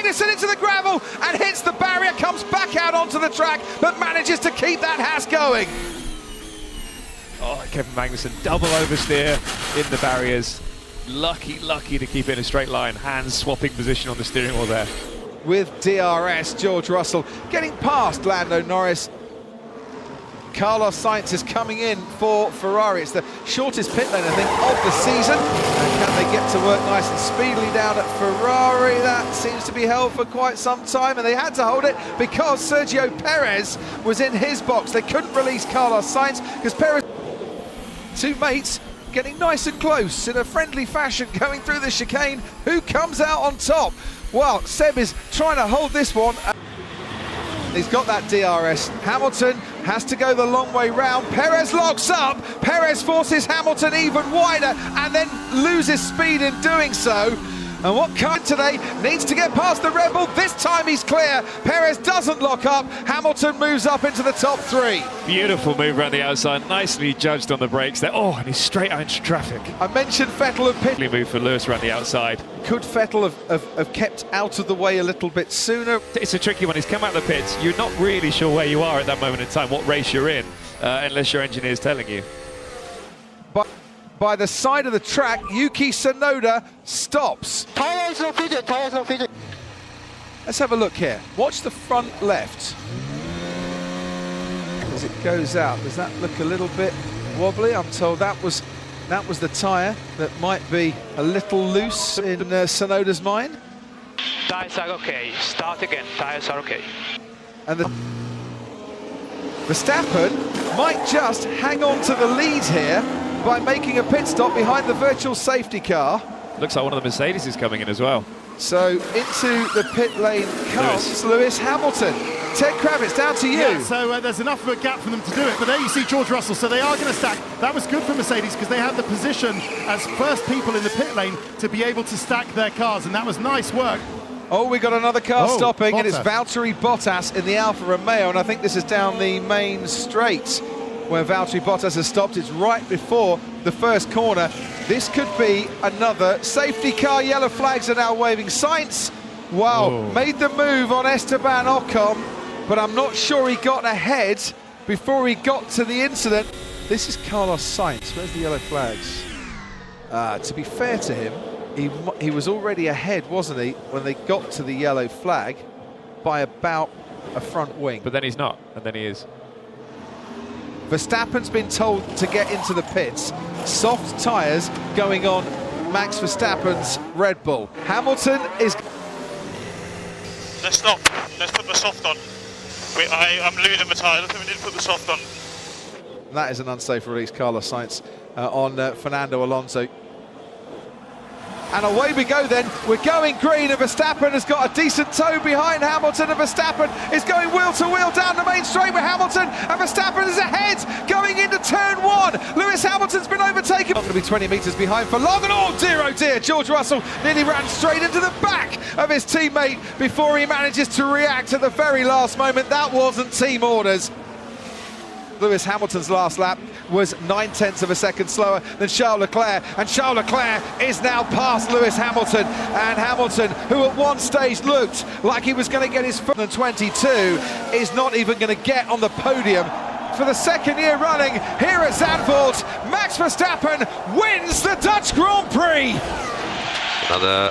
Magnussen into the gravel and hits the barrier, comes back out onto the track, but manages to keep that Haas going. Oh, Kevin Magnussen, double oversteer in the barriers. Lucky to keep it in a straight line. Hands swapping position on the steering wheel there. With DRS, George Russell getting past Lando Norris. Carlos Sainz is coming in for Ferrari. It's the shortest pit lane, I think, of the season. And can they get to work nice and speedily down at Ferrari? That seems to be held for quite some time, and they had to hold it because Sergio Perez was in his box. They couldn't release Carlos Sainz because Perez... Two mates getting nice and close in a friendly fashion going through the chicane. Who comes out on top? Well, Seb is trying to hold this one. He's got that DRS. Hamilton has to go the long way round. Perez locks up. Perez forces Hamilton even wider and then loses speed in doing so. And what kind today needs to get past the Red Bull. This time he's clear. Perez doesn't lock up. Hamilton moves up into the top three. Beautiful move around the outside. Nicely judged on the brakes there. Oh, and he's straight out into traffic. I mentioned Vettel and Pitt. Move for Lewis around the outside. Could Vettel have kept out of the way a little bit sooner? It's a tricky one. He's come out of the pits. You're not really sure where you are at that moment in time, what race you're in, unless your engineer is telling you. By the side of the track, Yuki Tsunoda stops. Tires not fitted, tires not fitted. Let's have a look here. Watch the front left. As it goes out, does that look a little bit wobbly? I'm told that was the tyre that might be a little loose in Tsunoda's mind. Tires are okay, start again, tires are okay. And Verstappen might just hang on to the lead here by making a pit stop behind the virtual safety car. Looks like one of the Mercedes is coming in as well. So into the pit lane comes Lewis Hamilton. Ted Kravitz, down to you. Yeah, so there's enough of a gap for them to do it, but there you see George Russell, so they are going to stack. That was good for Mercedes because they had the position as first people in the pit lane to be able to stack their cars, and that was nice work. Oh, we got another car stopping, Bottas. and it's Valtteri Bottas in the Alfa Romeo, and I think this is down the main straight where Valtteri Bottas has stopped. It's right before the first corner. This could be another safety car. Yellow flags are now waving. Sainz, wow, made the move on Esteban Ocon, but I'm not sure he got ahead before he got to the incident. This is Carlos Sainz. Where's the yellow flags? To be fair to him, he was already ahead, wasn't he, when they got to the yellow flag by about a front wing. But then he's not, and then he is. Verstappen's been told to get into the pits. Soft tyres going on Max Verstappen's Red Bull. Hamilton is... Let's stop. Let's put the soft on. I'm losing the tyre. I think we need to put the soft on. That is an unsafe release, Carlos Sainz, on Fernando Alonso. And away we go then. We're going green, and Verstappen has got a decent toe behind Hamilton, and Verstappen is going wheel to wheel down the main straight with Hamilton, and Verstappen is ahead going into turn one. Lewis Hamilton's been overtaken. Not going to be 20 metres behind for long, and oh dear, George Russell nearly ran straight into the back of his teammate before he manages to react at the very last moment. That wasn't team orders. Lewis Hamilton's last lap was 9/10 of a second slower than Charles Leclerc, and Charles Leclerc is now past Lewis Hamilton, and Hamilton, who at one stage looked like he was going to get his foot in 22, is not even going to get on the podium for the second year running here at Zandvoort. Max Verstappen wins the Dutch Grand Prix. Another